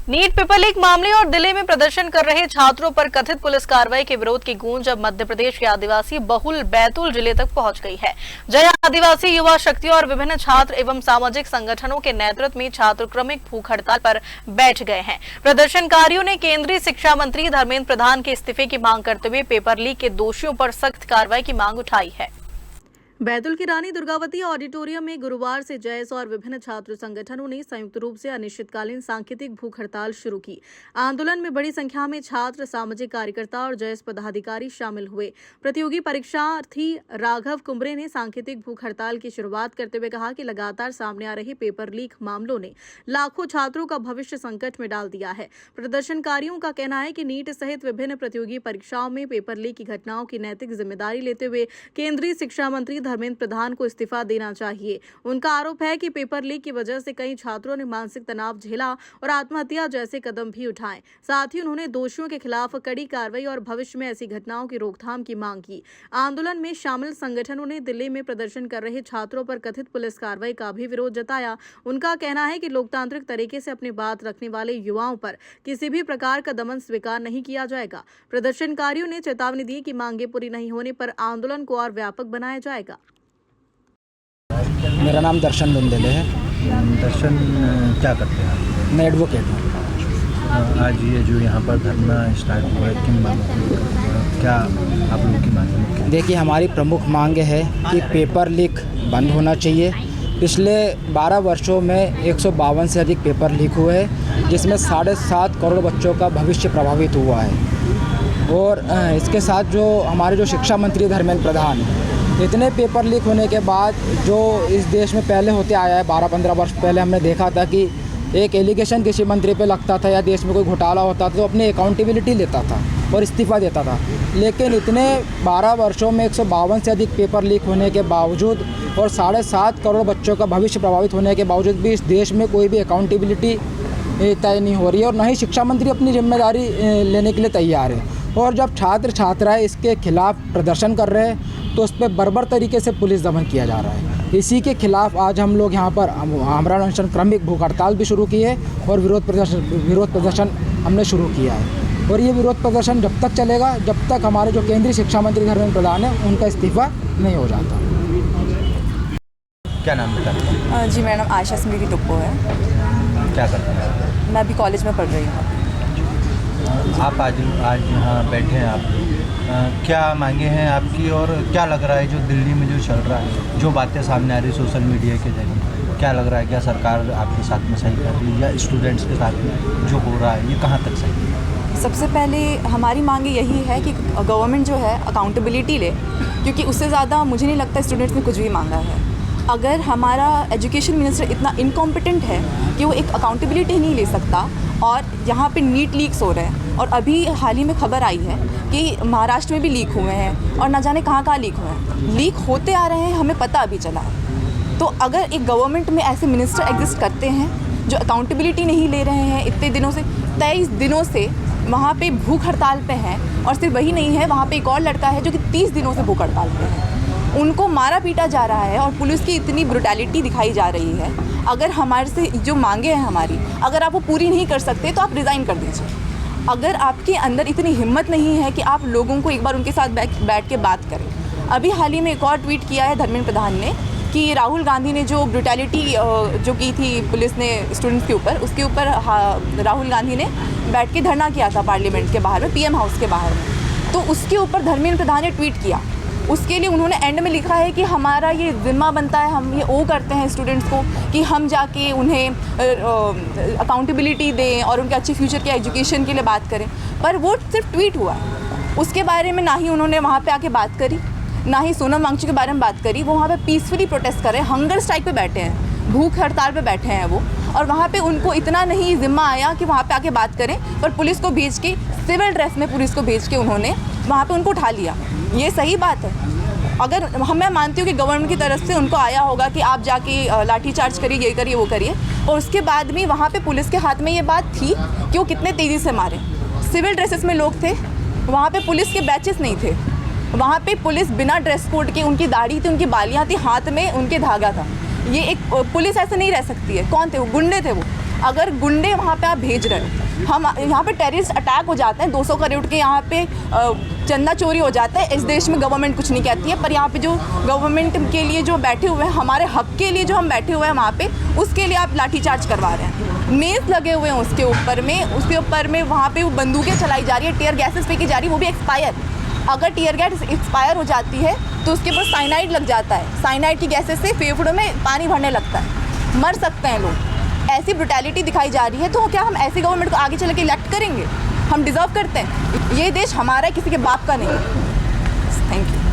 NEET paper leak मामले और दिल्ली में प्रदर्शन कर रहे छात्रों पर कथित पुलिस कार्रवाई के विरोध की गूंज अब मध्य प्रदेश के आदिवासी बहुल बैतूल जिले तक पहुंच गई है। जय आदिवासी युवा शक्ति और विभिन्न छात्र एवं सामाजिक संगठनों के नेतृत्व में छात्र क्रमिक भूख हड़ताल पर बैठ गए हैं। प्रदर्शनकारियों ने केंद्रीय शिक्षा मंत्री धर्मेंद्र प्रधान के इस्तीफे की मांग करते हुए पेपर लीक के दोषियों पर सख्त कार्रवाई की मांग उठाई है। बैतूल की रानी दुर्गावती ऑडिटोरियम में गुरुवार से जैस और विभिन्न छात्र संगठनों ने संयुक्त रूप से अनिश्चितकालीन सांकेतिक भूख हड़ताल शुरू की। आंदोलन में बड़ी संख्या में छात्र, सामाजिक कार्यकर्ता और जैस पदाधिकारी शामिल हुए। प्रतियोगी परीक्षार्थी राघव कुंबरे ने सांकेतिक भूख हड़ताल की शुरुआत करते हुए कहा कि लगातार सामने आ रहे पेपर लीक मामलों ने लाखों छात्रों का भविष्य संकट में डाल दिया है। प्रदर्शनकारियों का कहना है कि नीट सहित विभिन्न प्रतियोगी परीक्षाओं में पेपर लीक की घटनाओं की नैतिक जिम्मेदारी लेते हुए केंद्रीय शिक्षा मंत्री धर्मेंद्र प्रधान को इस्तीफा देना चाहिए। उनका आरोप है कि पेपर लीक की वजह से कई छात्रों ने मानसिक तनाव झेला और आत्महत्या जैसे कदम भी उठाए। साथ ही उन्होंने दोषियों के खिलाफ कड़ी कार्रवाई और भविष्य में ऐसी घटनाओं की रोकथाम की मांग की। आंदोलन में शामिल संगठनों ने दिल्ली में प्रदर्शन कर रहे छात्रों पर कथित पुलिस कार्रवाई का भी विरोध जताया। उनका कहना है कि लोकतांत्रिक तरीके से अपनी बात रखने वाले युवाओं पर किसी भी प्रकार का दमन स्वीकार नहीं किया जाएगा। प्रदर्शनकारियों ने चेतावनी दी कि मांगे पूरी नहीं होने पर आंदोलन को और व्यापक बनाया जाएगा। मेरा नाम दर्शन बुंदेले है। दर्शन क्या करते हैं आप? मैं एडवोकेट हूँ। आज ये जो यहाँ पर धरना स्टार्ट हुआ है, किन मांगों क्या आप लोगों की मांग है? देखिए, हमारी प्रमुख मांग है कि पेपर लीक बंद होना चाहिए। पिछले 12 वर्षों में 152 से अधिक पेपर लीक हुए हैं, जिसमें 7.5 करोड़ बच्चों का भविष्य प्रभावित हुआ है। और इसके साथ जो हमारे जो शिक्षा मंत्री धर्मेंद्र प्रधान, इतने पेपर लीक होने के बाद जो इस देश में पहले होते आया है, 12-15 वर्ष पहले हमने देखा था कि एक एलिगेशन किसी मंत्री पे लगता था या देश में कोई घोटाला होता था तो अपनी अकाउंटेबिलिटी लेता था और इस्तीफा देता था। लेकिन इतने 12 वर्षों में 152 से अधिक पेपर लीक होने के बावजूद और 7.5 करोड़ बच्चों का भविष्य प्रभावित होने के बावजूद भी इस देश में कोई भी अकाउंटेबिलिटी तय नहीं हो रही है और न ही शिक्षा मंत्री अपनी जिम्मेदारी लेने के लिए तैयार है। और जब छात्र छात्राएँ इसके खिलाफ प्रदर्शन कर रहे हैं तो उस पर बर्बर तरीके से पुलिस दमन किया जा रहा है। इसी के खिलाफ आज हम लोग यहाँ पर आमरण अनशन क्रमिक भूख हड़ताल भी शुरू की है और विरोध प्रदर्शन हमने शुरू किया है। और ये विरोध प्रदर्शन जब तक चलेगा जब तक हमारे जो केंद्रीय शिक्षा मंत्री धर्मेंद्र प्रधान है उनका इस्तीफा नहीं हो जाता। क्या नाम बताते? जी, मेरा नाम आशा स्मृति टुप्पो है। क्या करते हैं? मैं अभी कॉलेज में पढ़ रही हूँ। आप आज यहाँ बैठे हैं, आप क्या मांगे हैं आपकी और क्या लग रहा है जो दिल्ली में जो चल रहा है, जो बातें सामने आ रही सोशल मीडिया के जरिए, क्या लग रहा है? क्या सरकार आपके साथ में सही कर रही है या स्टूडेंट्स के साथ में जो हो रहा है ये कहाँ तक सही है? सबसे पहले हमारी मांगे यही है कि गवर्नमेंट जो है अकाउंटेबिलिटी ले, क्योंकि उससे ज़्यादा मुझे नहीं लगता स्टूडेंट्स ने कुछ भी मांगा है। अगर हमारा एजुकेशन मिनिस्टर इतना इनकॉम्पिटेंट है कि वो एक अकाउंटेबिलिटी नहीं ले सकता और यहाँ पे नीट लीक्स हो रहे हैं और अभी हाल ही में खबर आई है कि महाराष्ट्र में भी लीक हुए हैं और ना जाने कहाँ लीक हुए हैं। लीक होते आ रहे हैं, हमें पता अभी चला है। तो अगर एक गवर्नमेंट में ऐसे मिनिस्टर एग्जिस्ट करते हैं जो अकाउंटेबिलिटी नहीं ले रहे हैं, इतने दिनों से 23 दिनों से वहाँ पे भूख हड़ताल पे हैं, और सिर्फ वही नहीं है, वहाँ पे एक और लड़का है जो कि 30 दिनों से भूख हड़ताल पे है। उनको मारा पीटा जा रहा है और पुलिस की इतनी ब्रुटैलिटी दिखाई जा रही है। अगर हमारे से जो मांगे हैं हमारी, अगर आप वो पूरी नहीं कर सकते तो आप रिज़ाइन कर दीजिए। अगर आपके अंदर इतनी हिम्मत नहीं है कि आप लोगों को एक बार उनके साथ बैठ के बात करें। अभी हाल ही में एक और ट्वीट किया है धर्मेंद्र प्रधान ने कि राहुल गांधी ने जो ब्रुटैलिटी जो की थी पुलिस ने स्टूडेंट्स के ऊपर, उसके ऊपर राहुल गांधी ने बैठ के धरना किया था पार्लियामेंट के बाहर में, PM हाउस के बाहर में। तो उसके ऊपर धर्मेंद्र प्रधान ने ट्वीट किया। उसके लिए उन्होंने एंड में लिखा है कि हमारा ये जिम्मा बनता है, हम ये ओ करते हैं स्टूडेंट्स को कि हम जाके उन्हें अकाउंटेबिलिटी दें और उनके अच्छे फ्यूचर के एजुकेशन के लिए बात करें। पर वो सिर्फ ट्वीट हुआ है, उसके बारे में ना ही उन्होंने वहाँ पे आके बात करी, ना ही सोनम वांगचुक के बारे में बात करी। वो वहाँ पे पीसफुली प्रोटेस्ट कर रहे हैं, हंगर स्ट्राइक पे बैठे हैं, भूख हड़ताल पे बैठे हैं वो, और वहाँ पे उनको इतना नहीं जिम्मा आया कि वहाँ पे आके बात करें, पर पुलिस को भेज के, सिविल ड्रेस में पुलिस को भेज के उन्होंने वहाँ पे उनको उठा लिया। ये सही बात है। अगर मैं मानती हूँ कि गवर्नमेंट की तरफ से उनको आया होगा कि आप जाके लाठीचार्ज करिए, ये करिए, वो करिए, और उसके बाद भी वहाँ पे पुलिस के हाथ में ये बात थी कि वो कितने तेज़ी से मारे। सिविल ड्रेसेस में लोग थे, वहाँ पे पुलिस के बैचेस नहीं थे, वहाँ पे पुलिस बिना ड्रेस कोड के, उनकी दाढ़ी थी, उनकी बालियाँ थी, हाथ में उनके धागा था। ये एक पुलिस ऐसे नहीं रह सकती है। कौन थे वो? गुंडे थे वो। अगर गुंडे वहाँ पे आप भेज रहे हो, हम यहाँ पे टेररिस्ट अटैक हो जाते हैं, 200 करोड़ के यहाँ पे चंदा चोरी हो जाता है, इस देश में गवर्नमेंट कुछ नहीं कहती है। पर यहाँ पे जो गवर्नमेंट के लिए जो बैठे हुए हैं, हमारे हक के लिए जो हम बैठे हुए हैं वहाँ पे, उसके लिए आप लाठीचार्ज करवा रहे हैं। नेल्स लगे हुए हैं उसके ऊपर में वहाँ पे वो बंदूकें चलाई जा रही है, टीयर गैसेस फेंकी जा रही है, वो भी एक्सपायर। अगर टीयर गैस एक्सपायर हो जाती है तो उसके ऊपर साइनाइड लग जाता है, साइनाइड की गैसेस से फेफड़ों में पानी भरने लगता है, मर सकते हैं लोग। ऐसी ब्रुटैलिटी दिखाई जा रही है, तो क्या हम ऐसी गवर्नमेंट को आगे चल के इलेक्ट करेंगे? हम डिज़र्व करते हैं? ये देश हमारा है, किसी के बाप का नहीं है। Thank you.